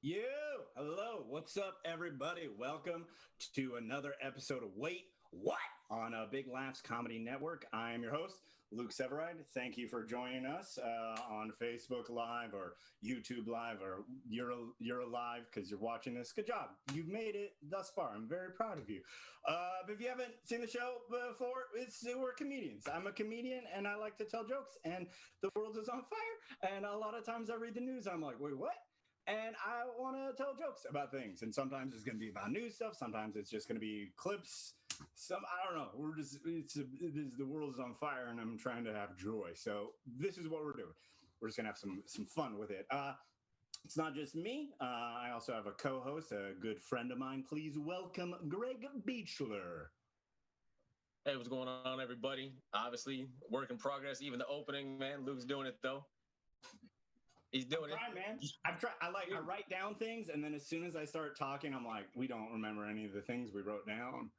Hello, what's up, everybody? Welcome to another episode of Wait, What? On Big Laughs Comedy Network. I am your host, Luke Severide. Thank you for joining us on Facebook Live or YouTube Live, or you're alive because you're watching this. Good job. You've made it thus far. I'm very proud of you. But if you haven't seen the show before, we're comedians. I'm a comedian and I like to tell jokes, and the world is on fire. And a lot of times I read the news, I'm like, wait, what? And I want to tell jokes about things. And sometimes it's going to be about news stuff. Sometimes it's just going to be clips. I don't know. The world is on fire, and I'm trying to have joy. So this is what we're doing. We're just going to have some fun with it. It's not just me. I also have a co-host, a good friend of mine. Please welcome Greg Beachler. Hey, what's going on, everybody? Obviously, work in progress. Even the opening, man. Luke's doing it, though. He's doing it. Man. I've tried. I write down things, and then as soon as I start talking, I'm like, we don't remember any of the things we wrote down.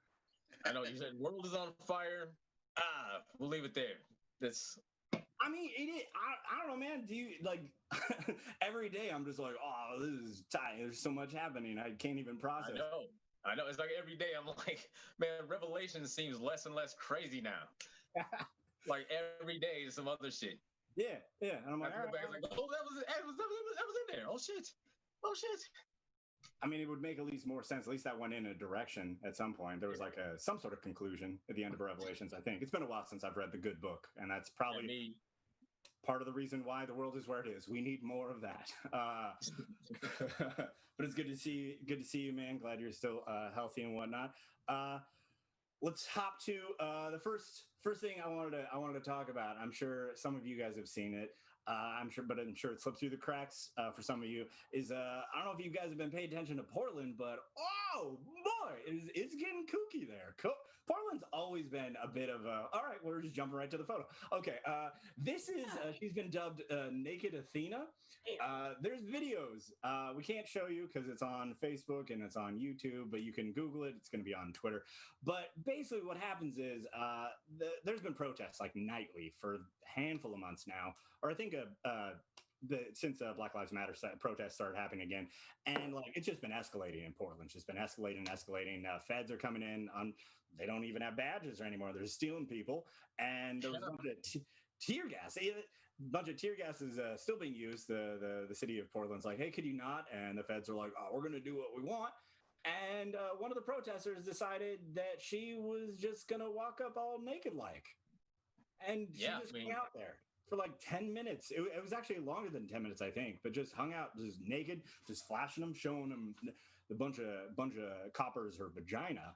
I know you said world is on fire. We'll leave it there. I mean, I don't know, man. Do you like every day? I'm just like, oh, this is tight. There's so much happening. I can't even process. I know. It's like every day I'm like, man, Revelation seems less and less crazy now. Like every day is some other shit. Yeah. And I'm like, oh, that was in there. Oh shit. I mean, it would make at least more sense. At least that went in a direction at some point. There was like some sort of conclusion at the end of Revelations, I think. It's been a while since I've read the good book, and that's probably part of the reason why the world is where it is. We need more of that. But it's good to see you, man. Glad you're still healthy and whatnot. Let's hop to the first thing I wanted to talk about. I'm sure some of you guys have seen it. I'm sure it slipped through the cracks for some of you. I don't know if you guys have been paying attention to Portland, but oh boy, it's getting kooky there. Portland's always been a bit of a. All right, we're just jumping right to the photo. Okay, this is she's been dubbed Naked Athena. There's videos. We can't show you because it's on Facebook and it's on YouTube, but you can Google it. It's going to be on Twitter. But basically, what happens is there's been protests like nightly for a handful of months now, or I think since Black Lives Matter protests started happening again, and like it's just been escalating in Portland. It's just been escalating. Feds are coming in. They don't even have badges anymore. They're stealing people, and there was a bunch of tear gas. A bunch of tear gas is still being used. The city of Portland's like, hey, could you not? And the feds are like, oh, we're going to do what we want. And one of the protesters decided that she was just going to walk up all naked like, and she just hung out there for like 10 minutes. It was actually longer than 10 minutes, I think, but just hung out, just naked, just flashing them, showing them the bunch of coppers her vagina.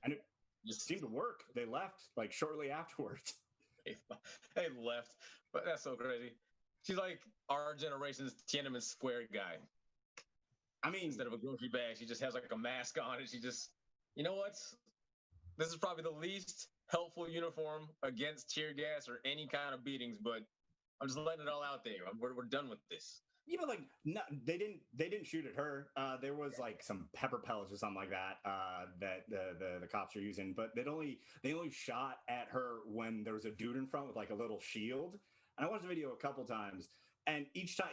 And it just seemed to work. They left like shortly afterwards. They left, but that's so crazy. She's like our generation's Tiananmen Square guy. I mean, instead of a grocery bag, she just has like a mask on, and she just, you know what? This is probably the least helpful uniform against tear gas or any kind of beatings, but I'm just letting it all out there. We're done with this. Yeah, but like, no, they didn't shoot at her. There was like some pepper pellets or something like that that the cops are using, but they only shot at her when there was a dude in front with like a little shield. And I watched the video a couple times, and each time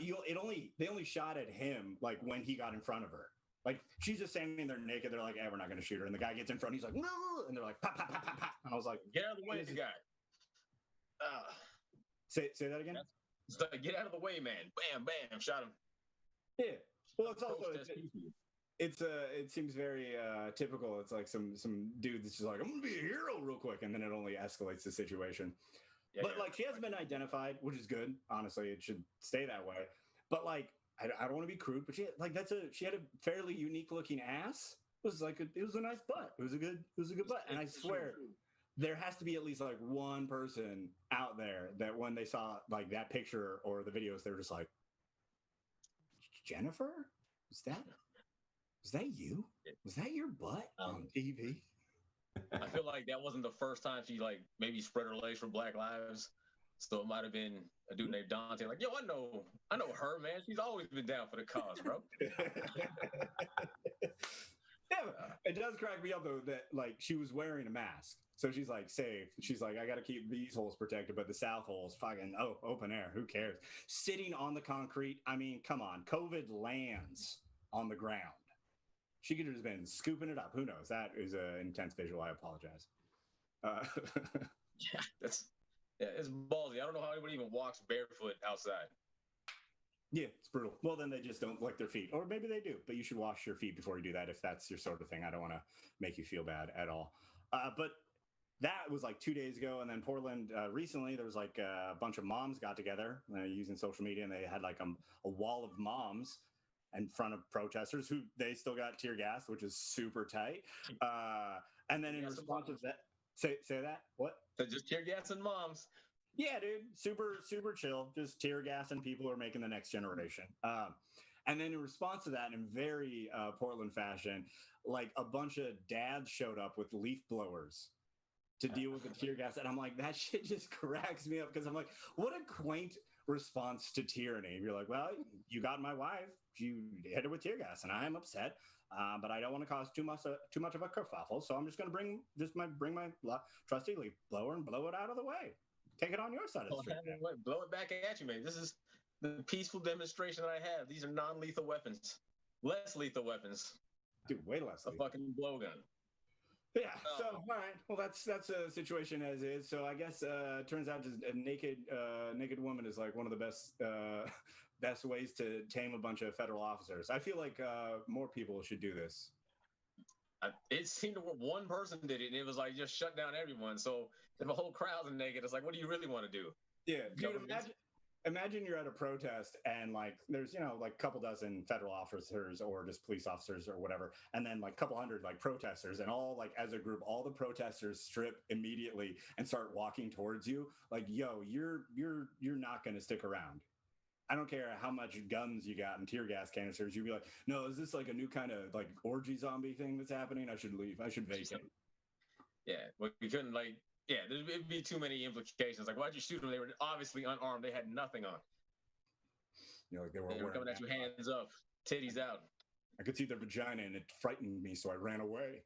they only shot at him like when he got in front of her. Like she's just standing there naked. They're like, "Hey, we're not going to shoot her." And the guy gets in front. He's like, "No!" And they're like, "Pop, pop, pop, pop, pop." And I was like, "Get out of the way, guy." Say that again. Get out of the way, man! Bam, bam, shot him. Yeah. Well, it's also it seems very typical. It's like some dude that's just like, "I'm gonna be a hero real quick," and then it only escalates the situation. Yeah, but like she hasn't been identified, which is good. Honestly, it should stay that way. But like, I don't want to be crude, but she had a fairly unique looking ass. It was a nice butt. It was a good butt. And I swear, there has to be at least like one person out there that when they saw like that picture or the videos, they were just like, Jennifer, was that you? Was that your butt on TV? I feel like that wasn't the first time she like maybe spread her legs for Black Lives. So it might have been a dude named Dante. Like, yo, I know her, man. She's always been down for the cause, bro. Yeah, Yeah, it does crack me up though that like she was wearing a mask, so she's like safe. She's like, I got to keep these holes protected, but the south holes, fucking open air. Who cares? Sitting on the concrete. I mean, come on. COVID lands on the ground. She could have just been scooping it up. Who knows? That is an intense visual. I apologize. Yeah, it's ballsy. I don't know how anybody even walks barefoot outside. Yeah, it's brutal. Well, then they just don't lick their feet. Or maybe they do, but you should wash your feet before you do that if that's your sort of thing. I don't want to make you feel bad at all. But that was like 2 days ago. And then Portland recently, there was like a bunch of moms got together using social media, and they had like a wall of moms in front of protesters who they still got tear gas, which is super tight. And then in response to that, say that? What? So just tear gas and moms. Yeah, dude, super chill. Just tear gas and people who are making the next generation. And then in response to that, in very Portland fashion, like a bunch of dads showed up with leaf blowers to deal with the tear gas. And I'm like, that shit just cracks me up because I'm like, what a quaint response to tyranny. You're like, well, you got my wife. You hit her with tear gas, and I am upset. But I don't want to cause too much of a kerfuffle, so I'm just going to bring my trusty leaf blower and blow it out of the way. Take it on your side of the street. Blow it back at you, man. This is the peaceful demonstration that I have. These are non-lethal weapons. Less lethal weapons. Dude, way less lethal. A fucking blowgun. Yeah. So, all right. Well, that's a situation as is. So I guess turns out just a naked woman is like one of the best ways to tame a bunch of federal officers. I feel like more people should do this. It seemed to work. One person did it, and it was like just shut down everyone. So if a whole crowd is naked, it's like, what do you really want to do? Yeah, dude, imagine you're at a protest and like there's like a couple dozen federal officers or just police officers or whatever, and then like a couple hundred like protesters, and all like as a group, all the protesters strip immediately and start walking towards you. Like, yo, you're not gonna stick around. I don't care how much guns you got and tear gas canisters. You'd be like, no, is this like a new kind of like orgy zombie thing that's happening? I should leave. I should vacate. Yeah, well, we couldn't it'd be too many implications. Like, why'd you shoot them? They were obviously unarmed. They had nothing on. Like they were coming at you, hands up, titties out. I could see their vagina and it frightened me, so I ran away.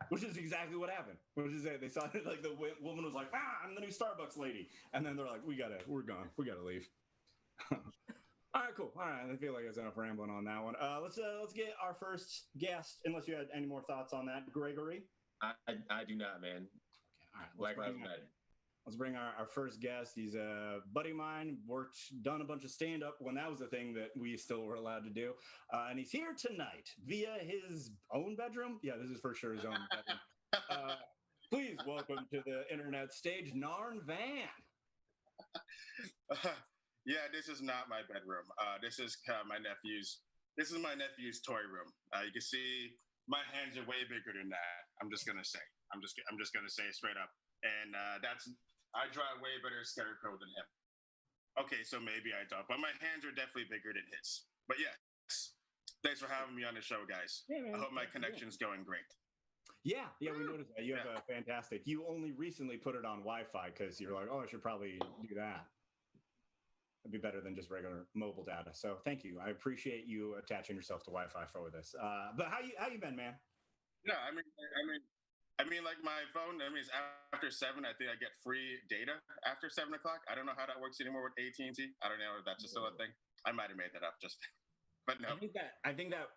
Which is exactly what happened. Which is they saw it, like the woman was like, I'm the new Starbucks lady. And then they're like, we're gone. We gotta leave. All right, cool. All right, I feel like that's enough rambling on that one. Let's get our first guest, unless you had any more thoughts on that, Gregory. I do not, man. Okay, all right. Let's bring our first guest. He's a buddy of mine, done a bunch of stand-up when that was a thing that we still were allowed to do. And he's here tonight via his own bedroom. Yeah, this is for sure his own bedroom. Please welcome to the internet stage, Narn Van. Yeah, this is not my bedroom. This is my nephew's. This is my nephew's toy room. You can see my hands are way bigger than that. I'm just gonna say. I'm just gonna say it straight up. And I draw way better scarecrow than him. Okay, so maybe I don't, but my hands are definitely bigger than his. But yes, thanks for having me on the show, guys. Yeah, I hope my connection's going great. Yeah, we noticed that. You have a fantastic. You only recently put it on Wi-Fi because you're like, oh, I should probably do that. It'd be better than just regular mobile data. So thank you. I appreciate you attaching yourself to Wi-Fi for this. But how you been, man? No, I mean, like my phone. I mean, it's after 7. I think I get free data after 7 o'clock. I don't know how that works anymore with AT&T. I don't know if that's still a thing. I might have made that up, but no. I think that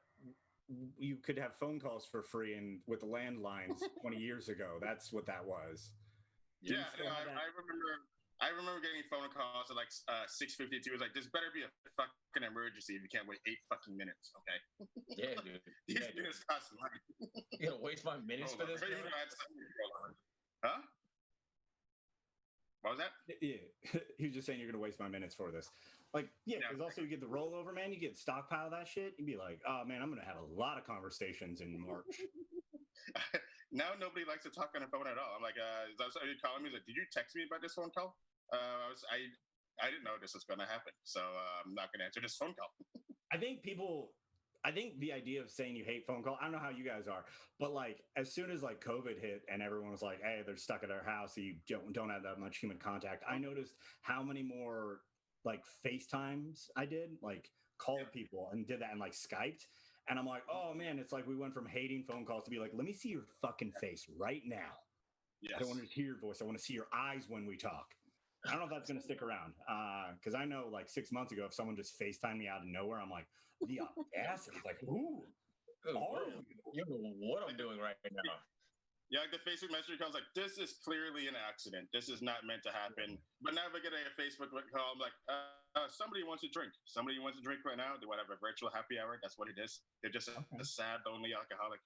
you could have phone calls for free and with landlines 20 years ago. That's what that was. Yeah, I remember getting phone calls at like 6:52. It was like, this better be a fucking emergency if you can't wait 8 fucking minutes, okay? Yeah, dude. These minutes cost money. You gonna waste my minutes for this? Huh? What was that? Yeah, he was just saying you're gonna waste my minutes for this. Like, yeah, because also you get the rollover, man. You get stockpile that shit. You'd be like, oh man, I'm gonna have a lot of conversations in March. Now nobody likes to talk on the phone at all. I'm like, are you calling me? He's like, did you text me about this phone call? I didn't know this was going to happen, so I'm not going to answer this phone call. I think the idea of saying you hate phone call, I don't know how you guys are, but like as soon as like COVID hit and everyone was like, hey, they're stuck at their house, so you don't have that much human contact. I noticed how many more like FaceTimes I did, like called people and did that and like Skyped. And I'm like, oh man, it's like we went from hating phone calls to be like, let me see your fucking face right now. Yes. I don't want to hear your voice. I want to see your eyes when we talk. I don't know if that's going to stick around. Because I know like 6 months ago, if someone just FaceTimed me out of nowhere, I'm like, the audacity. It's like, ooh. You know what I'm doing right now. Yeah, like the Facebook messenger comes like, this is clearly an accident. This is not meant to happen. But now if I get a Facebook call, I'm like, somebody wants to drink. Somebody wants to drink right now. They want to have a virtual happy hour. That's what it is. They're just a sad, lonely alcoholic.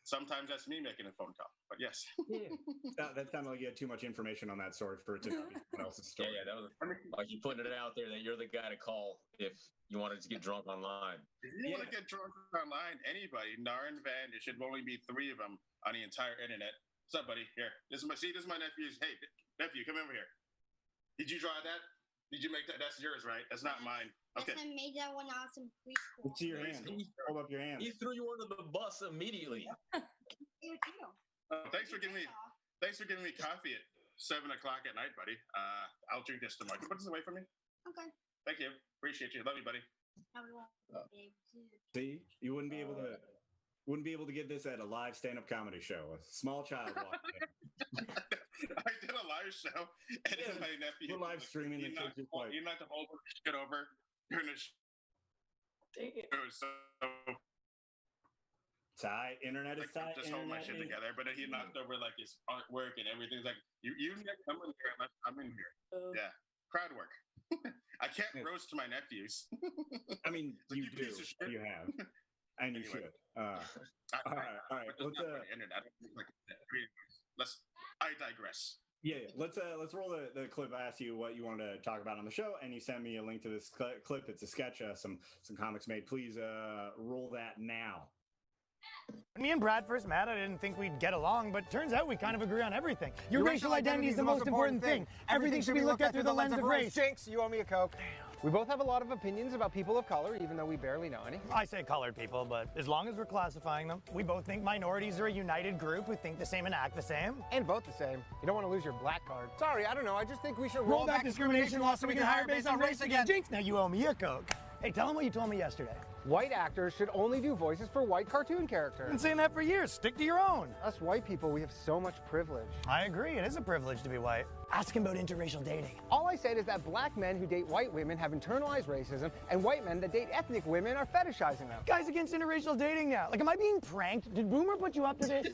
Sometimes that's me making a phone call, but yes. Yeah. That sounded like you had too much information on that story for it to not be someone else's story. Yeah, that was like you putting it out there that you're the guy to call if you wanted to get drunk online. If you want to get drunk online, anybody, Narin Van, there should only be 3 of them on the entire internet. What's up, buddy? Here, this is my nephew's. Hey, nephew, come over here. Did you draw that? Did you make that? That's yours, right? That's not mine. Okay. I made that when I was in preschool. Let's see your hand. Hold up your hands. He threw you under the bus immediately. You too. Thanks for giving me coffee at 7 o'clock at night, buddy. I'll drink this tomorrow. Can you put this away from me? Okay. Thank you. Appreciate you. Love you, buddy. See, you wouldn't be able to get this at a live stand-up comedy show. A small child walked in. I did a live show, and then my nephew. We're live streaming. He knocked the whole shit over. Dang it. It was so. Tight. Internet is tight. Just hold my shit together, but then he knocked over like his artwork and everything's like, you come in here unless I'm in here. Yeah, crowd work. I can't roast my nephews. I mean, like, you do. You have, and you should. All right. I digress. Yeah. Let's roll the clip. I asked you what you wanted to talk about on the show, and you sent me a link to this clip. It's a sketch some comics made. Please roll that now. When me and Brad first met, I didn't think we'd get along, but turns out we kind of agree on everything. Your racial identity is the most important thing. Everything should be looked at through the lens of race. Jinx, you owe me a Coke. We both have a lot of opinions about people of color, even though we barely know any. I say colored people, but as long as we're classifying them, we both think minorities are a united group who think the same and act the same. And vote the same. You don't want to lose your black card. Sorry, I don't know. I just think we should roll back discrimination laws so we can hire based on race again. Jinx, now you owe me a Coke. Hey, tell them what you told me yesterday. White actors should only do voices for white cartoon characters. I've been saying that for years. Stick to your own. Us white people, we have so much privilege. I agree. It is a privilege to be white. Ask him about interracial dating. All I said is that black men who date white women have internalized racism, and white men that date ethnic women are fetishizing them. Guys against interracial dating now. Like, am I being pranked? Did Boomer put you up to this?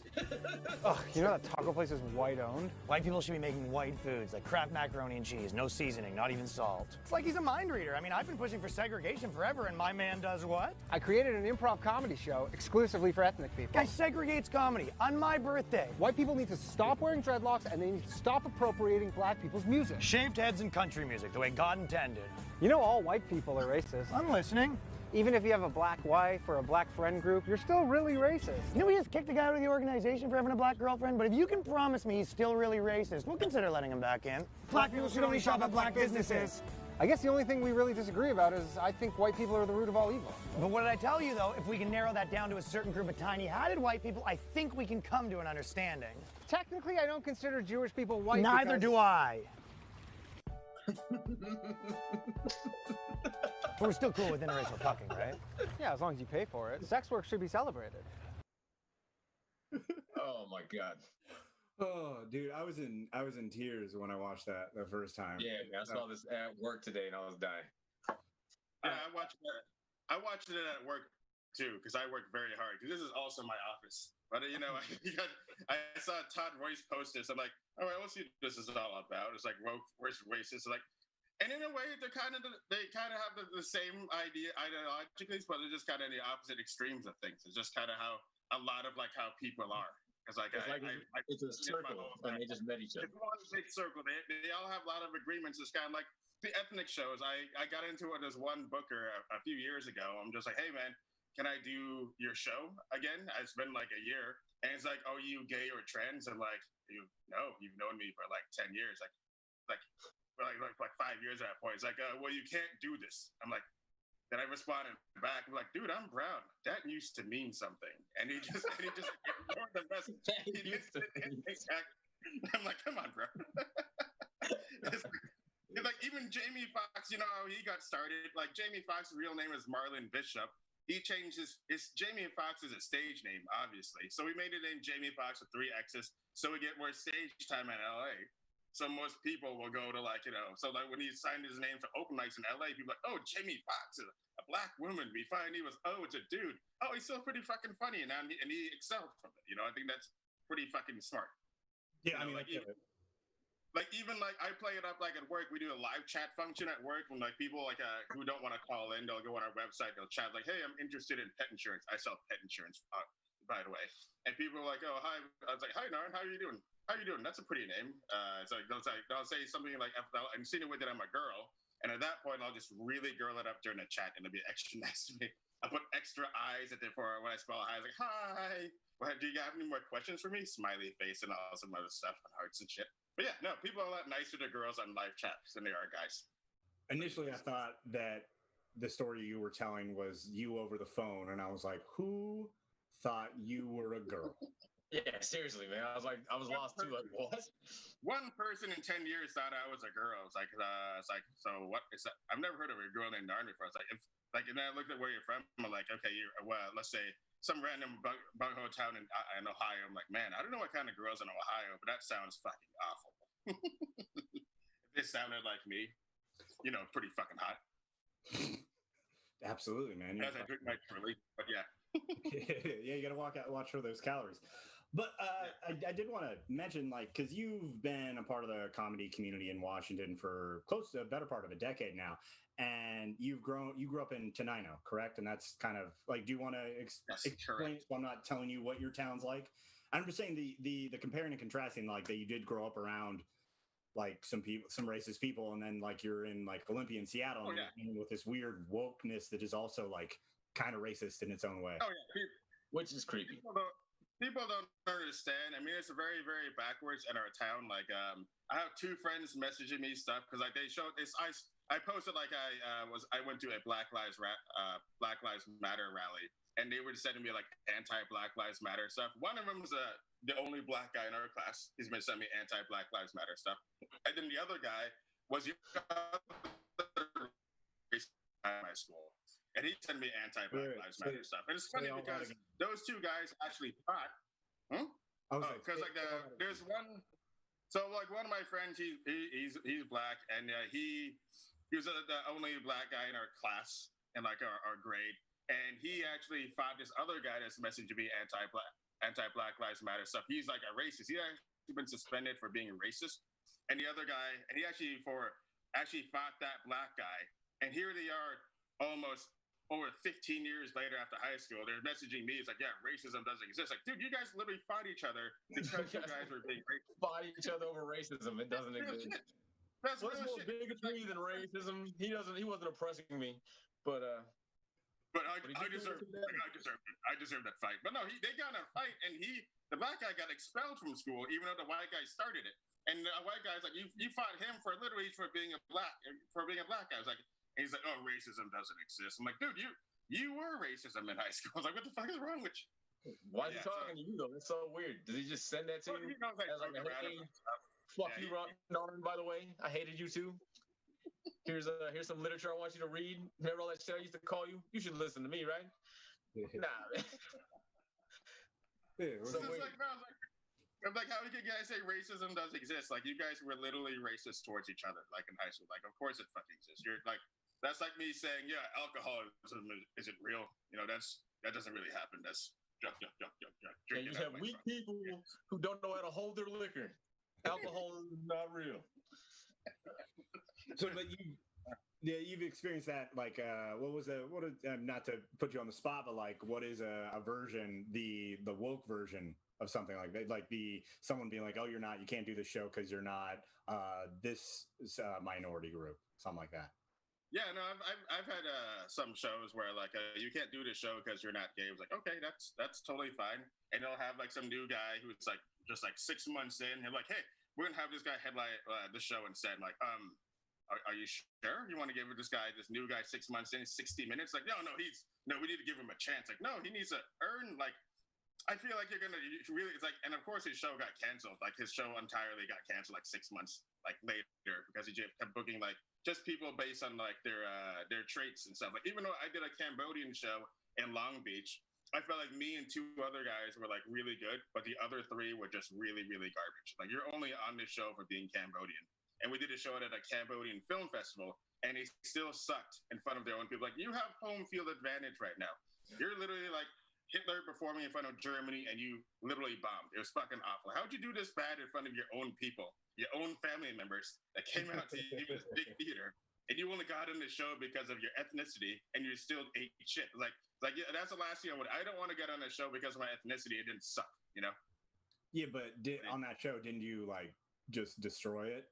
Ugh, you know that taco place is white-owned? White people should be making white foods, like Kraft macaroni and cheese, no seasoning, not even salt. It's like he's a mind reader. I mean, I've been pushing for segregation forever, and my man does what? I created an improv comedy show exclusively for ethnic people. Guy segregates comedy on my birthday. White people need to stop wearing dreadlocks, and they need to stop appropriating black people's music. Shaved heads and country music, the way God intended. You know all white people are racist. I'm listening. Even if you have a black wife or a black friend group, you're still really racist. You know, we just kicked a guy out of the organization for having a black girlfriend, but if you can promise me he's still really racist, we'll consider letting him back in. Black people should only shop at black businesses. I guess the only thing we really disagree about is I think white people are the root of all evil. But what did I tell you, though? If we can narrow that down to a certain group of tiny-hatted white people, I think we can come to an understanding. Technically, I don't consider Jewish people white. Neither do I. But we're still cool with interracial fucking, right? Yeah, as long as you pay for it. Sex work should be celebrated. Oh my God. Oh, dude, I was in tears when I watched that the first time. Yeah, I saw this at work today and I was dying. Yeah, I watched it at work too because I work very hard. Because this is also my office. But you know, I saw Todd Royce post this. I'm like, all right, let's see what this is all about. It's like woke versus racist. Like, and in a way, they kind of have the same idea ideologically, but they're just kind of the opposite extremes of things. It's just kind of how a lot of like how people are. It's a circle, and they just met each other. It's one big circle. They all have a lot of agreements. It's kind of like the ethnic shows. I got into it as one booker a few years ago. I'm just like, hey man, can I do your show again? It's been like a year, and it's like, oh, you gay or trans? I'm like, you've known me for like 10 years, like 5 years at that point. It's like, well, you can't do this. I'm like. Then I responded back, I'm like, dude, I'm brown. That used to mean something. And he just ignored the message. I'm like, come on, bro. It's like even Jamie Foxx, you know how he got started? Like Jamie Foxx's real name is Marlon Bishop. he changed his Jamie Foxx is a stage name, obviously. So we made it name Jamie Foxx with 3 X's so we get more stage time in LA. So most people will go to so like when he signed his name for open mics in LA, people are like, oh, Jamie Foxx is a black woman. We find it's a dude. Oh, he's still pretty fucking funny, and he excelled from it. I think that's pretty fucking smart. Yeah, I mean, even I play it up like at work. We do a live chat function at work when people who don't want to call in, they'll go on our website, they'll chat like, hey, I'm interested in pet insurance. I sell pet insurance, by the way. And people are like, oh, hi. I was like, hi, Narn, how are you doing? How are you doing? That's a pretty name. It's like they'll say something like, I'll insinuate that I'm a girl. And at that point, I'll just really girl it up during the chat, and it'll be extra nice to me. I'll put extra eyes at for when I spell hi. Like, hi. Well, do you have any more questions for me? Smiley face and all some other stuff and hearts and shit. But yeah, no, people are a lot nicer to girls on live chats than they are guys. Initially, I thought that the story you were telling was you over the phone, and I was like, who thought you were a girl? Yeah, seriously, man. I was lost too. Like, what? One person in 10 years thought I was a girl. It's like, so what is that? I've never heard of a girl named Narn before. It's like, and then I looked at where you're from. I'm like, okay, let's say some random bunghole town in Ohio. I'm like, man, I don't know what kind of girls in Ohio, but that sounds fucking awful. If they sounded like me, pretty fucking hot. Absolutely, man. As I drink my Truly, but yeah. Yeah, you gotta watch for those calories. But I did want to mention, because you've been a part of the comedy community in Washington for close to a better part of a decade now, and you grew up in Tenino, correct? And that's kind of do you want to explain it so I'm not telling you what your town's like? I'm just saying the comparing and contrasting, that you did grow up around some racist people, and then you're in Olympia and Seattle, and you're with this weird wokeness that is also kind of racist in its own way. Oh yeah, which is creepy. People don't understand. I mean, it's very, very backwards in our town. I have 2 friends messaging me stuff because they showed this. I posted I went to a Black Lives Matter rally, and they were sending me anti-Black Lives Matter stuff. One of them was the only black guy in our class. He's been sending me anti-Black Lives Matter stuff, and then the other guy was at my school. And he sent me anti-Black Lives Matter stuff. And it's funny because those 2 guys actually fought. Because there's one. So one of my friends, he's black, and he was the only black guy in our class in our grade, and he actually fought this other guy that's messaging me anti-Black Lives Matter stuff. He's a racist. He actually been suspended for being a racist, and the other guy, and he actually fought that black guy, and here they are almost over 15 years later after high school, they're messaging me. It's yeah, racism doesn't exist. Dude, you guys literally fought each other because you guys were being racist. Fight each other over racism. It doesn't exist. That's more bigotry than racism. He wasn't oppressing me, but I deserve it. I deserve that fight. But no, they got in a fight, and the black guy got expelled from school, even though the white guy started it. And the white guy's you fought him for being a black guy. I was and he's like, oh, racism doesn't exist. I'm like, dude, you were racism in high school. I was like, what the fuck is wrong with you? Why is he talking to you, though? That's so weird. Did he just send that to you? He knows fuck you, Narn, by the way. I hated you, too. Here's some literature I want you to read. Remember all that shit I used to call you? You should listen to me, right? Nah, man. I'm like, how can you guys say racism does exist? You guys were literally racist towards each other, in high school. Of course it fucking exists. You're that's like me saying, yeah, alcoholism isn't real. That doesn't really happen. That's you have weak people who don't know how to hold their liquor. Alcoholism is not real. So, but you've experienced that. Not to put you on the spot, but what is a version, the woke version of something like that? Someone being oh, you're not, you can't do this show because you're not this minority group, something like that. Yeah, no, I've had some shows where you can't do this show because you're not gay. It was okay, that's totally fine. And they'll have some new guy who's just 6 months in. He'll hey, we're gonna have this guy headline the show instead. Are you sure you want to give this new guy 6 months in 60 minutes? No, we need to give him a chance. No, he needs to earn I feel like you're gonna really. It's and of course his show got canceled. His show entirely got canceled 6 months later because he kept booking just people based on their traits and stuff. Even though I did a Cambodian show in Long Beach. I felt like me and two other guys were like really good, but the other three were just really, really garbage. Like you're only on this show for being Cambodian. And we did a show at a Cambodian film festival, and they still sucked in front of their own people. Like, you have home field advantage right now. You're literally like Hitler performing in front of Germany, and you literally bombed. It was fucking awful. How would you do this bad in front of your own people, your own family members that came out to you this big theater, and you only got in the show because of your ethnicity, and you still ate shit? Like yeah, that's the last thing I would. I don't want to get on a show because of my ethnicity. It didn't suck, you know? Yeah, but on that show, didn't you like just destroy it?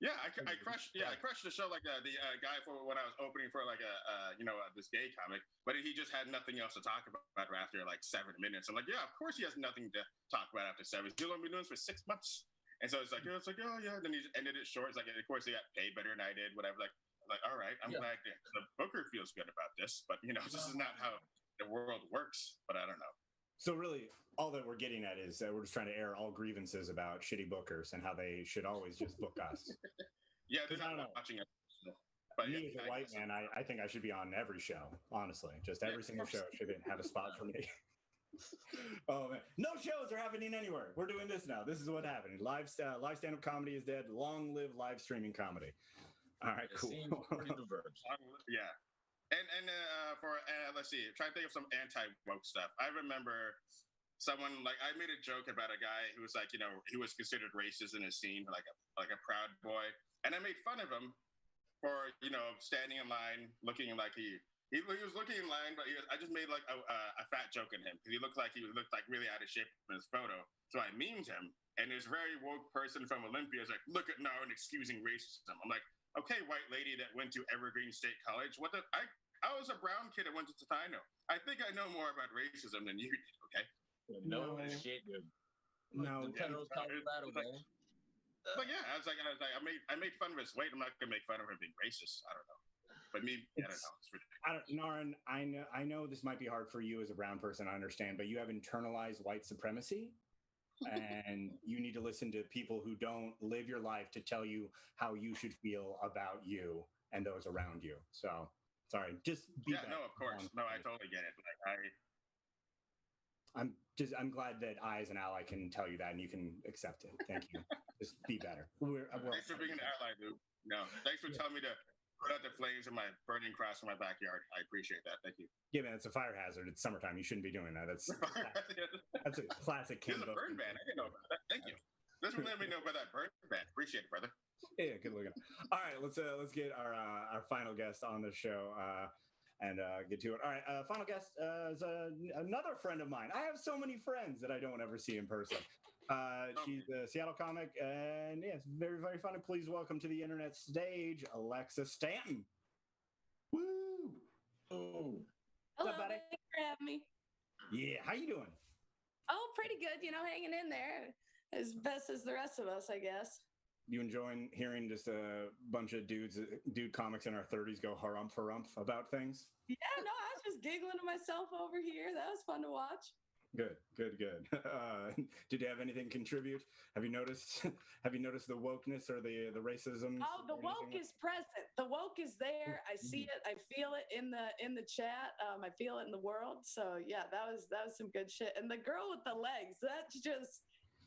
Yeah, I crushed. Yeah, I crushed the show like the guy for when I was opening for like this gay comic, but he just had nothing else to talk about after like 7 minutes. I'm like, yeah, of course he has nothing to talk about after 7. He's only been doing this for 6 months, and so it's like, oh yeah. Then he just ended it short. It's like, of course he got paid better than I did. Whatever. Like all right, I'm glad the booker feels good about this, but this is not how the world works. But I don't know. So really, all that we're getting at is we're just trying to air all grievances about shitty bookers and how they should always just book us. Yeah, they're not watching it. But me as a white man, I think I should be on every show. Honestly, just every single show should have a spot for me. Oh man, no shows are happening anywhere. We're doing this now. This is what happened. Live stand-up comedy is dead. Long live live streaming comedy. All right, cool. Yeah. And for let's see, try to think of some anti-woke stuff. I remember someone like I made a joke about a guy who was like, he was considered racist in his scene, like a proud boy, and I made fun of him for standing in line looking like he was looking in line, but I just made like a fat joke in him because he looked like really out of shape in his photo. So I memed him, and this very woke person from Olympia is like, look at Narin excusing racism. I'm like, okay, white lady that went to Evergreen State College, what the I was a brown kid that went to Totino. I think I know more about racism than you did, okay? No shit, dude. No. Colorado, man. But yeah, I was like, I made fun of his weight. I'm not gonna make fun of him being racist. I don't know. But me, I don't know. It's ridiculous. Narin, I know this might be hard for you as a brown person, I understand, but you have internalized white supremacy. And you need to listen to people who don't live your life to tell you how you should feel about you and those around you. So sorry, just be no, of course. No, I totally get it. Like, I'm glad that I, as an ally, can tell you that and you can accept it. Thank you. Just be better. Thanks for being an ally, dude. No, thanks for telling me to put out the flames in my burning cross in my backyard. I appreciate that. Thank you. Yeah, man, it's a fire hazard. It's summertime. You shouldn't be doing that. That's a classic. There's a burn ban. I didn't know about that. Thank you. Let's let me know about that burn ban. Appreciate it, brother. Yeah, good looking. All right, let's get our final guest on the show and get to it. All right, final guest is another friend of mine. I have so many friends that I don't ever see in person. She's a Seattle comic, and yeah, it's very, very funny. Please welcome to the internet stage, Alexa Stanton. Woo! Oh. Hello, What's up, buddy? thanks for having me. Yeah, how you doing? Oh, pretty good. Hanging in there as best as the rest of us, I guess. You enjoying hearing just a bunch of dude comics in our 30s go harumph about things? Yeah, no, I was just giggling to myself over here. That was fun to watch. Good. Did you have anything contribute? Have you noticed the wokeness or the racism? Oh, the woke is present. The woke is there. I see it. I feel it in the chat. I feel it in the world. So yeah, that was some good shit. And the girl with the legs, that's just,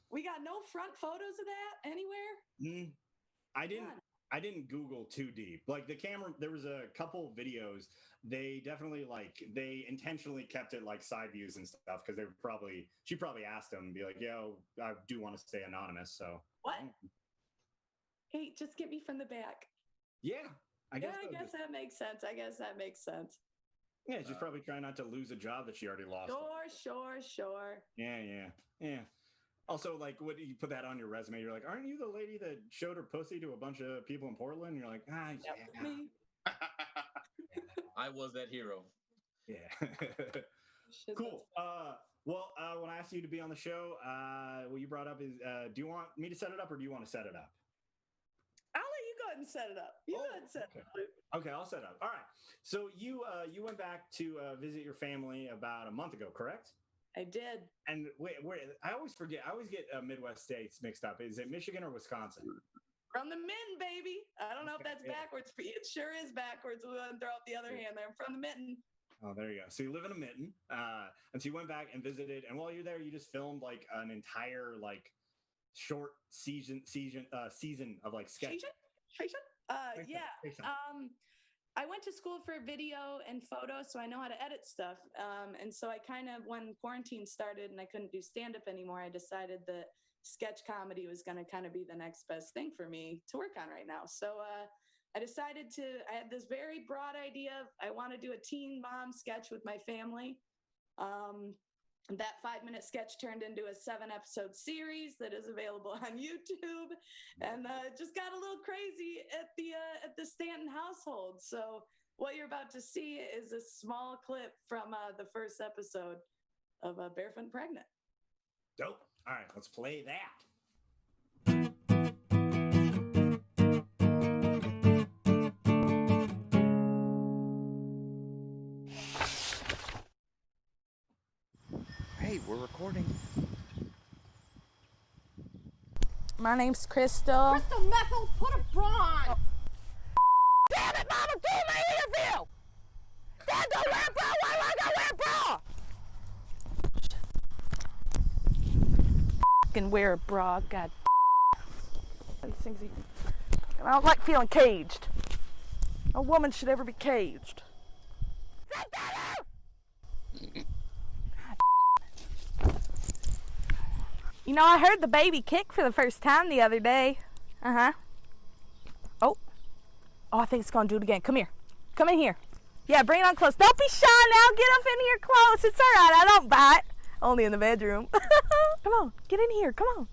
we got no front photos of that anywhere. I didn't Google too deep. Like the camera, there was a couple videos. They definitely they intentionally kept it like side views and stuff because she probably asked them and be like, yo, I do want to stay anonymous. So what? Hey, just get me from the back. Yeah, I guess that makes sense. Yeah, she's probably trying not to lose a job that she already lost. Sure. Yeah. Also, like, what you put that on your resume? You're like, aren't you the lady that showed her pussy to a bunch of people in Portland? And you're like, yeah. Me. I was that hero. Yeah. Cool. Well, when I asked you to be on the show, what you brought up is, do you want me to set it up or do you want to set it up? I'll let you go ahead and set it up. Go ahead and set it up. Okay, I'll set it up. All right. So you went back to visit your family about a month ago, correct? I did. And wait, I always forget. I always get Midwest states mixed up. Is it Michigan or Wisconsin? From the mitten, baby. I don't know if that's backwards. It sure is backwards. We'll throw up the other hand there. I'm from the mitten. Oh, there you go. So you live in a mitten, and so you went back and visited, and while you're there, you just filmed like an entire like short season of like sketch. Yeah. I went to school for video and photo, so I know how to edit stuff. And so I kind of, when quarantine started and I couldn't do stand-up anymore, I decided that sketch comedy was going to kind of be the next best thing for me to work on right now. So I decided I had this very broad idea of I want to do a teen mom sketch with my family. That 5-minute sketch turned into a 7-episode series that is available on YouTube, and just got a little crazy at the Stanton household. So what you're about to see is a small clip from the first episode of Barefoot and Pregnant. Dope. All right, let's play that. Hey, we're recording. My name's Crystal. Crystal Methyl, put a bra on. Damn it, Mama, do my interview! Dad, don't wear a bra, why do I gotta wear a bra? Can wear a bra, God. These things, I don't like feeling caged. No woman should ever be caged. You know, I heard the baby kick for the first time the other day. Oh, I think it's gonna do it again. Come here. Come in here. Yeah, bring it on close. Don't be shy now. Get up in here close. It's all right. I don't bite. Only in the bedroom. Come on. Get in here. Come on.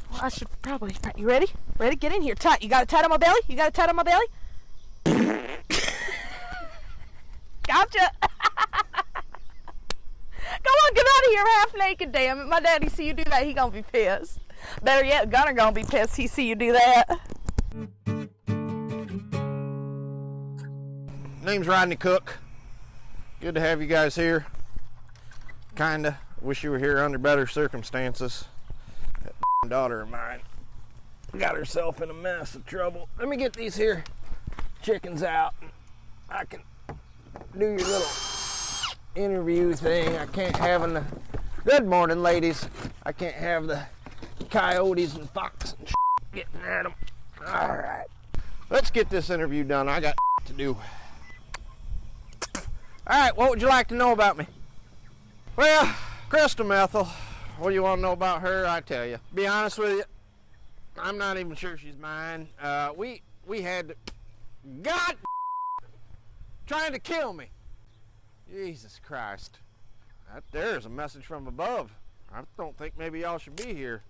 Well, I should probably. All right, you ready? Ready? Get in here. Tight. You got it tight on my belly? You got it tight on my belly? Gotcha. Come on, get out of here. I'm half naked, damn it. My daddy see you do that, he gonna be pissed. Better yet, Gunner gonna be pissed, he see you do that. Name's Rodney Cook. Good to have you guys here. Kinda. Wish you were here under better circumstances. That daughter of mine got herself in a mess of trouble. Let me get these here chickens out. I can do your little interview thing. I can't have the good morning, ladies. I can't have the coyotes and fox and getting at them. All right, let's get this interview done. I got to do. All right, what would you like to know about me? Well, Crystal Methyl. What do you want to know about her? I tell you. Be honest with you, I'm not even sure she's mine. We had God trying to kill me. Jesus Christ. That there's a message from above. I don't think maybe y'all should be here.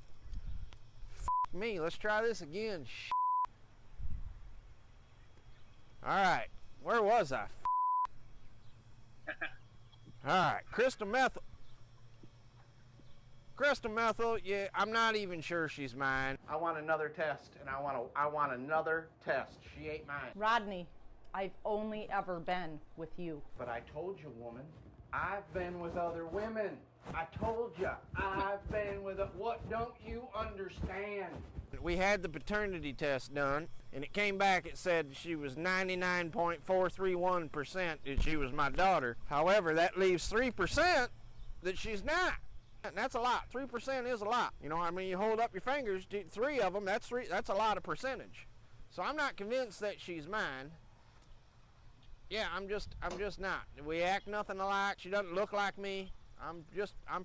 F me, let's try this again. Alright, where was I? Alright, Crystal Methyl. Crystal Methyl, yeah, I'm not even sure she's mine. I want another test, and I want another test. She ain't mine. Rodney, I've only ever been with you. But I told you, woman, I've been with other women. I told you, I've been with what don't you understand? We had the paternity test done, and it came back, it said she was 99.431% that she was my daughter. However, that leaves 3% that she's not. And that's a lot. 3% is a lot. You know, I mean, you hold up your fingers, 3 of them, that's a lot of percentage. So I'm not convinced that she's mine. Yeah, I'm just not. We act nothing alike. She doesn't look like me. I'm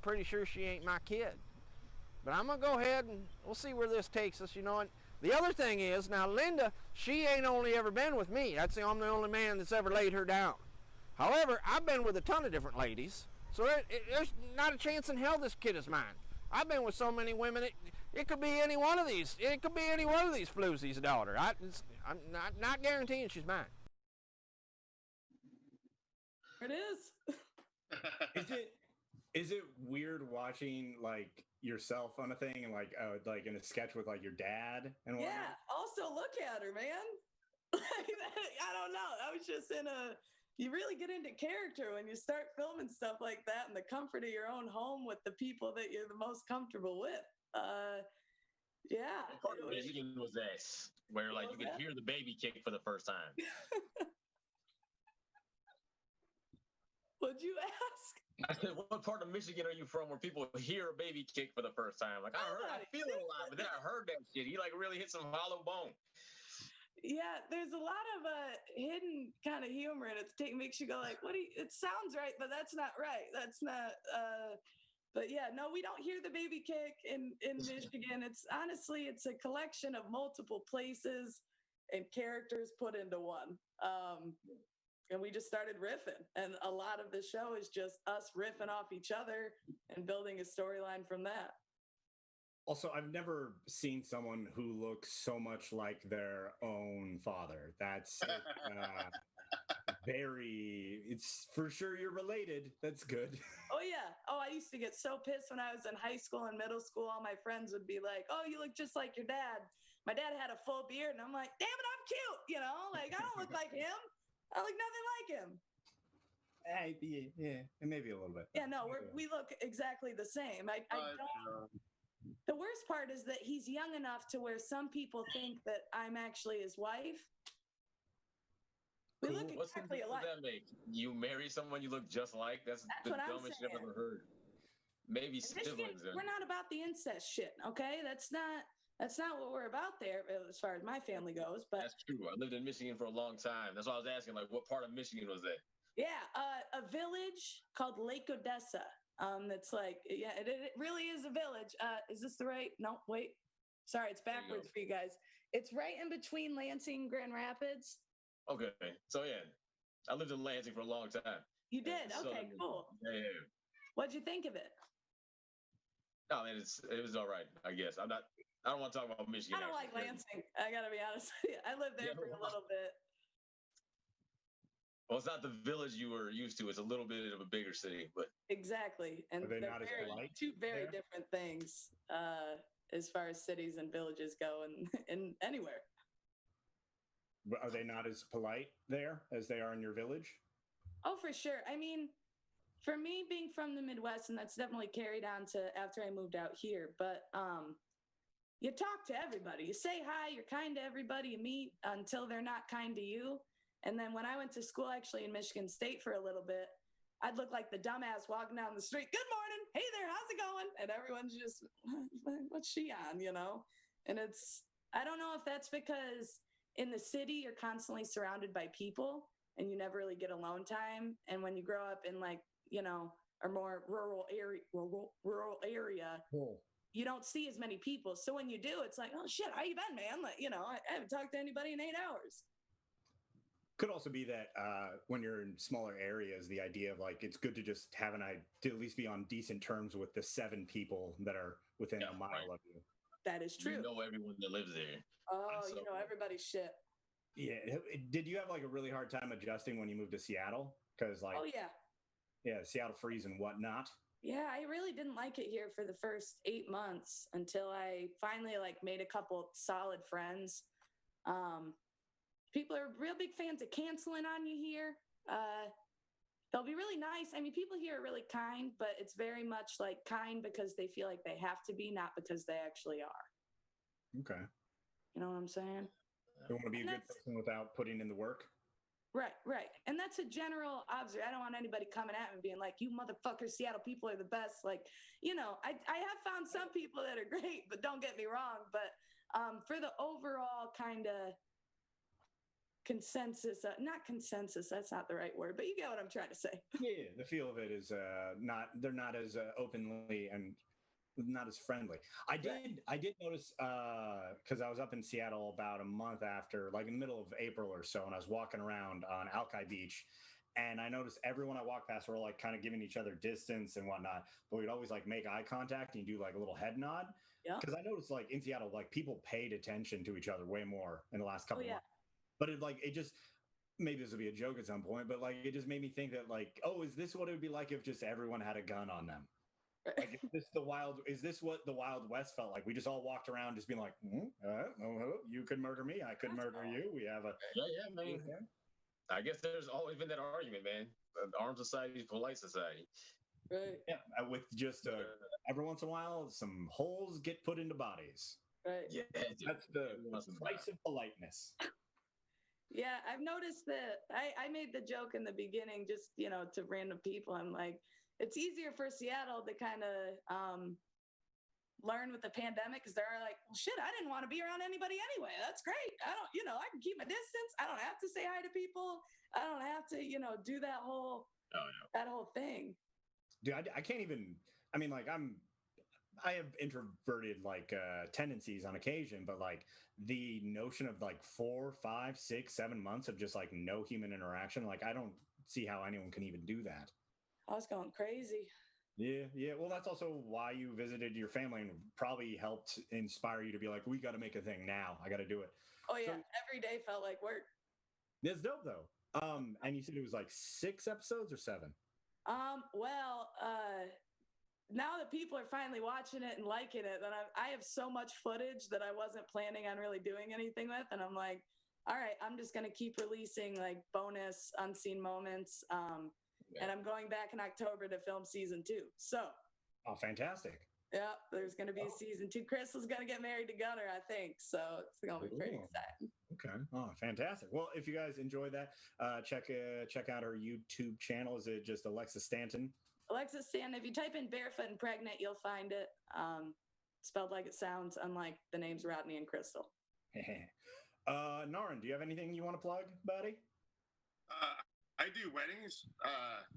pretty sure she ain't my kid. But I'm gonna go ahead and we'll see where this takes us, you know. And the other thing is, now Linda, she ain't only ever been with me. I'm the only man that's ever laid her down. However, I've been with a ton of different ladies, so there's not a chance in hell this kid is mine. I've been with so many women, it could be any one of these. It could be any one of these floozies' daughter. I'm not guaranteeing she's mine. It is. Is it weird watching like yourself on a thing and like in a sketch with like your dad and whatnot? Yeah. Also, look at her, man. I don't know. I was just you really get into character when you start filming stuff like that in the comfort of your own home with the people that you're the most comfortable with. Yeah. Part of the editing was this, where like you could hear the baby kick for the first time. What'd you ask? I said, what part of Michigan are you from where people hear a baby kick for the first time? Like, I feel it a lot, but then I heard that shit. He like really hit some hollow bone. Yeah, there's a lot of hidden kind of humor in it. Makes you go like, "What? It sounds right, but that's not right. That's not." But yeah, no, we don't hear the baby kick in Michigan. It's honestly, it's a collection of multiple places and characters put into one. And we just started riffing, and a lot of the show is just us riffing off each other and building a storyline from that. Also, I've never seen someone who looks so much like their own father. That's it's for sure you're related. That's good. Oh, yeah. Oh, I used to get so pissed when I was in high school and middle school. All my friends would be like, oh, you look just like your dad. My dad had a full beard, and I'm like, damn it, I'm cute. You know, like, I don't look like him. I look nothing like him. Yeah, maybe a little bit. Yeah, no, we look exactly the same. I don't. The worst part is that he's young enough to where some people think that I'm actually his wife. We look exactly alike. What does that make? You marry someone you look just like? That's the dumbest shit I've ever heard. Maybe siblings. We're not about the incest shit, okay? That's not what we're about there as far as my family goes. But that's true. I lived in Michigan for a long time. That's why I was asking, like, what part of Michigan was that? Yeah, a village called Lake Odessa. That's like, yeah, it really is a village. Is this the right? No, wait. Sorry, it's backwards for you guys. It's right in between Lansing and Grand Rapids. Okay, so yeah, I lived in Lansing for a long time. You did? Okay, cool. Yeah. What'd you think of it? No, man, it was all right. I guess I don't want to talk about Michigan. I don't like Lansing. I gotta be honest with you. I lived there for a little bit. Well, it's not the village you were used to. It's a little bit of a bigger city, but exactly. And are they not as polite? Two very different things as far as cities and villages go, and anywhere. Are they not as polite there as they are in your village? Oh, for sure. I mean, for me, being from the Midwest, and that's definitely carried on to after I moved out here. But you talk to everybody. You say hi. You're kind to everybody you meet until they're not kind to you. And then when I went to school, actually in Michigan State for a little bit, I'd look like the dumbass walking down the street. Good morning. Hey there. How's it going? And everyone's just, what's she on? You know? And I don't know if that's because in the city, you're constantly surrounded by people and you never really get alone time. And when you grow up in like, you know, a more rural area, you don't see as many people. So when you do, it's like, oh shit, how you been, man? Like, you know, I haven't talked to anybody in 8 hours. Could also be that when you're in smaller areas, the idea of like, it's good to just have to at least be on decent terms with the 7 people that are within a mile of you. That is true. You know everyone that lives there. Oh, you know everybody's shit. Yeah. Did you have like a really hard time adjusting when you moved to Seattle? Because like, oh yeah. Yeah, Seattle freeze and whatnot. Yeah, I really didn't like it here for the first 8 months until I finally like made a couple solid friends. People are real big fans of canceling on you here. They'll be really nice. I mean, people here are really kind, but it's very much like kind because they feel like they have to be, not because they actually are. Okay. You know what I'm saying? You want to be a good person without putting in the work? Right. And that's a general observation. I don't want anybody coming at me being like, you motherfuckers, Seattle people are the best. Like, you know, I have found some people that are great, but don't get me wrong. But for the overall kind of consensus, not consensus, that's not the right word, but you get what I'm trying to say. Yeah, the feel of it is they're not as openly and not as friendly. I did notice because I was up in Seattle about a month after, like in the middle of April or so, and I was walking around on Alki Beach, and I noticed everyone I walked past were like kind of giving each other distance and whatnot, but we'd always like make eye contact and you do like a little head nod. Yeah. Because I noticed like in Seattle, like people paid attention to each other way more in the last couple of months. But it just, maybe this will be a joke at some point, but like it just made me think that like, oh, is this what it would be like if just everyone had a gun on them? Like, is this what the Wild West felt like? We just all walked around just being like, you could murder me, I could murder you. We have a man. I guess there's always been that argument, man. Armed society, polite society. Right. Yeah, with just every once in a while, some holes get put into bodies. Right. Yeah, that's the price of politeness. Yeah, I've noticed that. I made the joke in the beginning, just to random people. I'm like, it's easier for Seattle to kind of learn with the pandemic because they're like, well, shit, I didn't want to be around anybody anyway. That's great. I don't, I can keep my distance. I don't have to say hi to people. I don't have to, do that whole thing. Dude, I can't even. I mean, like I have introverted tendencies on occasion, but like the notion of like 4, 5, 6, 7 months of just like no human interaction, like I don't see how anyone can even do that. I was going crazy. Yeah. Well, that's also why you visited your family and probably helped inspire you to be like, we got to make a thing now. I got to do it. Oh yeah, so, every day felt like work. It's dope though. And you said it was like 6 episodes or 7? Well, now that people are finally watching it and liking it, then I have so much footage that I wasn't planning on really doing anything with. And I'm like, all right, I'm just going to keep releasing like bonus unseen moments. And I'm going back in October to film season 2. So. Oh, fantastic. Yeah, there's going to be a season 2. Crystal's going to get married to Gunner, I think. So it's going to be pretty exciting. Okay. Oh, fantastic. Well, if you guys enjoy that, check out her YouTube channel. Is it just Alexa Stanton? Alexa Stanton. If you type in barefoot and pregnant, you'll find it. Spelled like it sounds, unlike the names Rodney and Crystal. Narin, do you have anything you want to plug, buddy? I do weddings.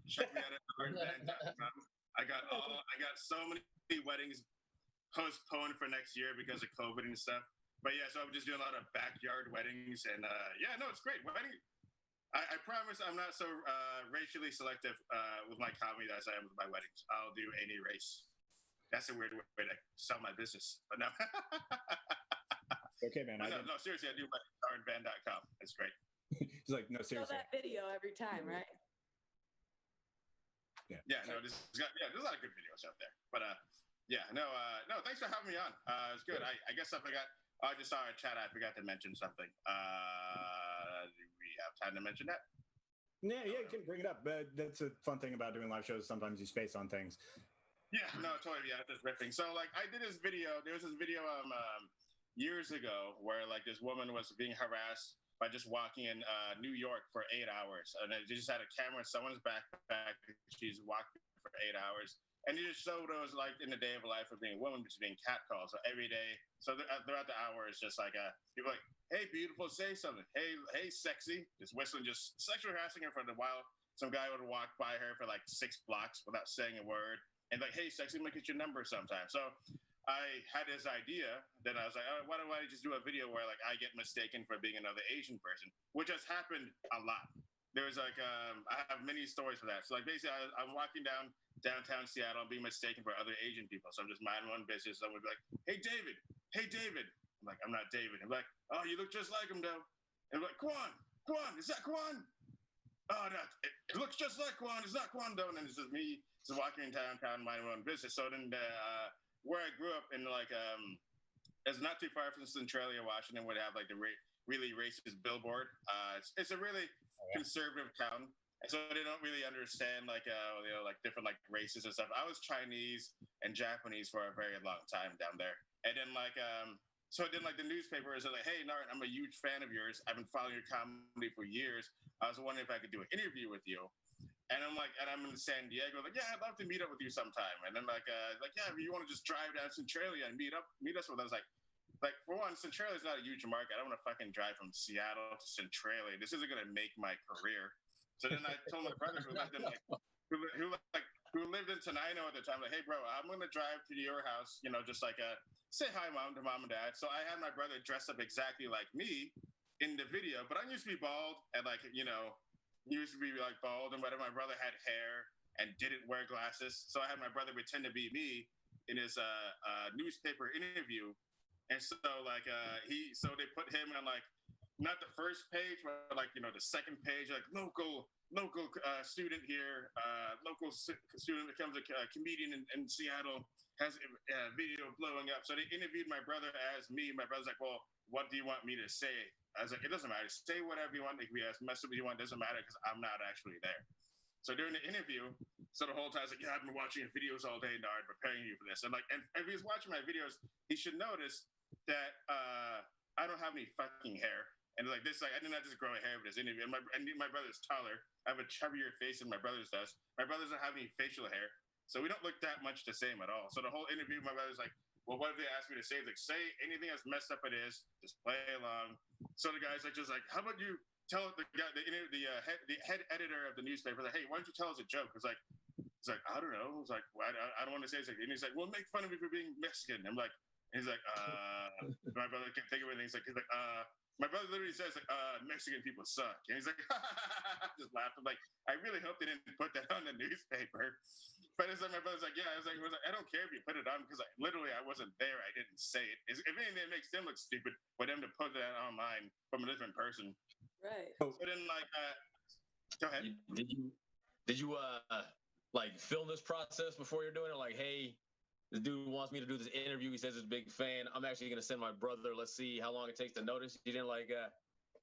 Check me out at NarinBand.com. I got so many weddings postponed for next year because of COVID and stuff. But yeah, so I'm just doing a lot of backyard weddings, and it's great. Wedding. I promise I'm not so racially selective with my comedy as I am with my weddings. I'll do any race. That's a weird way to sell my business, but no. Okay, man. No, seriously, I do NarinBand.com. It's great. He's like, no, seriously. Show that video every time, right? Yeah. No, there's a lot of good videos out there. But thanks for having me on. It's good. I guess I just saw a chat. I forgot to mention something. Do we have time to mention that? Yeah, you can bring it up. But that's a fun thing about doing live shows. Sometimes you space on things. Yeah, no, totally. Yeah, just riffing. So like, I did this video. There was this video years ago where like this woman was being harassed by just walking in New York for 8 hours. And they just had a camera in someone's backpack. She's walking for 8 hours. And you just showed those like in the day of life of being a woman, just being catcalled. So every day, so throughout the hour, it's just like people like, hey, beautiful, say something. Hey, sexy. Just whistling, just sexually harassing her for a while. Some guy would walk by her for like 6 blocks without saying a word. And like, hey, sexy, let me get your number sometime. So I had this idea that I was like, oh, why don't I just do a video where like I get mistaken for being another Asian person, which has happened a lot. There was like, I have many stories for that. So like basically I'm walking downtown Seattle and being mistaken for other Asian people. So I'm just minding my own business. Someone would be like, hey, David. I'm like, I'm not David. I'm like, oh, you look just like him though. And I'm like, Kwan, is that Kwan? Oh, no, it looks just like Kwan. It's not Kwan though. And then it's just me just walking in downtown minding my own business. So then where I grew up in like it's not too far from Centralia, Washington, would have like the really racist billboard. It's a really conservative town, and so they don't really understand like like different like races and stuff. I was Chinese and Japanese for a very long time down there, and then like so then like the newspapers are like, hey, Narin, I'm a huge fan of yours. I've been following your comedy for years. I was wondering if I could do an interview with you. And I'm like, and I'm in San Diego, like, yeah, I'd love to meet up with you sometime. And then like, yeah, if you want to just drive down Centralia and meet us with us. Like for one, Centralia is not a huge market. I don't want to fucking drive from Seattle to Centralia. This isn't gonna make my career. So then I told my brother who lived in who lived in Tenino at the time, like, hey bro, I'm gonna drive to your house, just like say hi mom to mom and dad. So I had my brother dressed up exactly like me in the video, but I used to be bald and like, used to be like bald and whatever. My brother had hair and didn't wear glasses. So I had my brother pretend to be me in his newspaper interview. And so like so they put him on like not the first page, but like the second page, like local student here, local student becomes a comedian in Seattle, has a video blowing up. So they interviewed my brother as me. My brother's like, well, what do you want me to say? I was like, it doesn't matter. Say whatever you want. It can be as messed up as you want. It doesn't matter because I'm not actually there. So during the interview, so the whole time I was like, yeah, I've been watching your videos all day, Nard, preparing you for this. And like, and if he's watching my videos, he should notice that I don't have any fucking hair. And like this, like I did not just grow a hair for this interview. And my brother's taller. I have a chubbier face than my brother's does. My brother doesn't have any facial hair, so we don't look that much the same at all. So the whole interview, my brother's like, "Well, what if they ask me to say?" Like, say anything as messed up it is, just play along. So the guy's like, just like, "How about you tell the guy, the head editor of the newspaper, like, hey, why don't you tell us a joke?" It's like, I don't know. It's like, well, I don't want to say something. And he's like, well, make fun of me for being Mexican. I'm like, and he's like, my brother can't think of anything. He's like, my brother literally says, like, Mexican people suck. And he's like, just laughed. I'm like, I really hope they didn't put that on the newspaper. But it's like, my brother's like, yeah, I was like, I don't care if you put it on because literally I wasn't there. I didn't say it. If anything, it makes them look stupid for them to put that online from a different person. Right. So then, like, go ahead. Did you like film this process before you're doing it? Like, hey, this dude wants me to do this interview. He says he's a big fan. I'm actually gonna send my brother. Let's see how long it takes to notice. You didn't like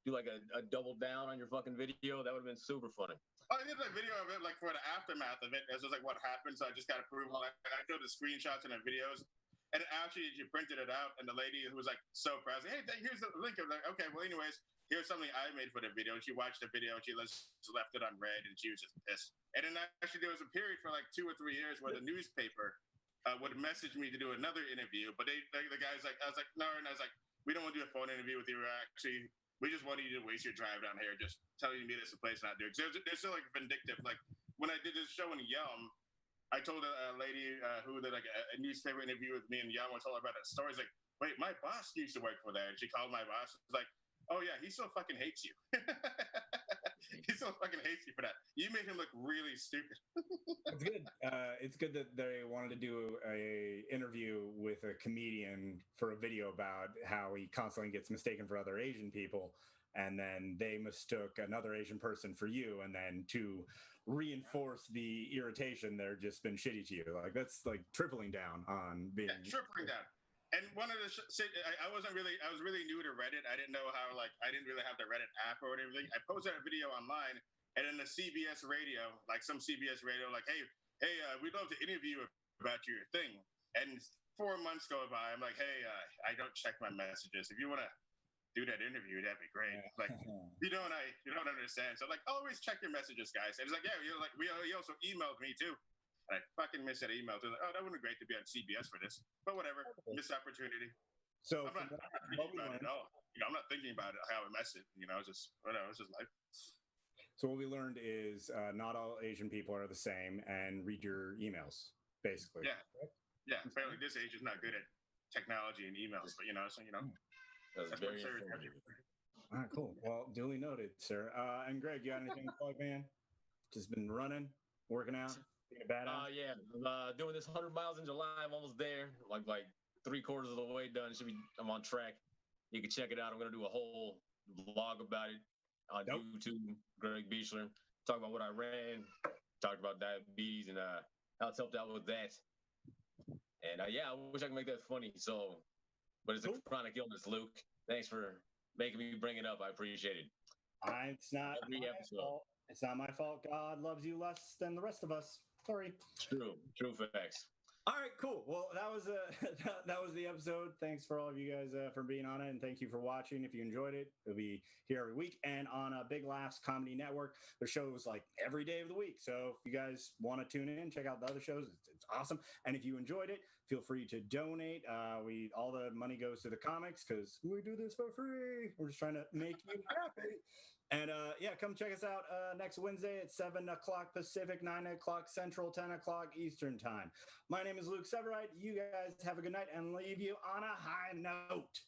do like a double down on your fucking video? That would have been super funny. Oh, I did a video of it, like for the aftermath of it. It was like what happened. So I just got approval. I showed the screenshots and the videos, and actually she printed it out. And the lady who was like so proud, like, hey, here's the link. I'm like, okay, well, anyways, here's something I made for the video. And she watched the video. She left it on red, and she was just pissed. And then actually there was a period for like 2 or 3 years where the newspaper would message me to do another interview, but the guy's like, I was like, no, and I was like, we don't want to do a phone interview with you. We just wanted you to waste your drive down here, just telling you to meet us a place not doing. Because they're still like vindictive. Like when I did this show in Yelm, I told a lady who did like a newspaper interview with me in Yelm. I told her about that story. It's like, wait, my boss used to work for that. And she called my boss. It's like, oh yeah, he still fucking hates you. He still fucking hates you for that. You made him look really stupid. It's good. It's good that they wanted to do a interview with a comedian for a video about how he constantly gets mistaken for other Asian people, and then they mistook another Asian person for you, and then to reinforce the irritation, they're just been shitty to you. Like that's like tripling down on being tripling down. And one of the I was really new to Reddit. I didn't know how, like, I didn't really have the Reddit app or everything. I posted a video online, and then the CBS radio, like some CBS radio, like, hey, we'd love to interview you about your thing. And 4 months go by. I'm like, hey, I don't check my messages. If you want to do that interview, that'd be great. Like, you don't understand. So like, always check your messages, guys. And it's like, yeah, you're like, he also emailed me too. And I fucking missed that email. Like, oh, that would be great to be on CBS for this. But whatever, missed opportunity. So I'm not thinking about it at all. I'm not thinking about it, how I messed it. It's just whatever. It's just life. So what we learned is not all Asian people are the same, and read your emails, basically. Yeah. Apparently, this age is not good at technology and emails, but so that's very important. All right, cool. Well, duly noted, sir. And Greg, you got anything to plug, man? Just been running, working out. Yeah, I'm doing this 100 miles in July. I'm almost there, like 3/4 of the way done. I'm on track. You can check it out. I'm gonna do a whole vlog about it on YouTube. Greg Beechler, talk about what I ran, talked about diabetes and how it's helped out with that. And I wish I could make that funny. But it's a chronic illness, Luke. Thanks for making me bring it up. I appreciate it. It's not my fault. It's not my fault. God loves you less than the rest of us. Sorry. True facts. All right, cool. Well, that was the episode. Thanks for all of you guys for being on it, and thank you for watching. If you enjoyed it, it'll be here every week and on Big Laughs Comedy Network. There's shows like every day of the week. So if you guys want to tune in, check out the other shows. It's awesome. And if you enjoyed it, feel free to donate. All the money goes to the comics because we do this for free. We're just trying to make you happy. And come check us out next Wednesday at 7 o'clock Pacific, 9 o'clock Central, 10 o'clock Eastern time. My name is Luke Severide. You guys have a good night and leave you on a high note.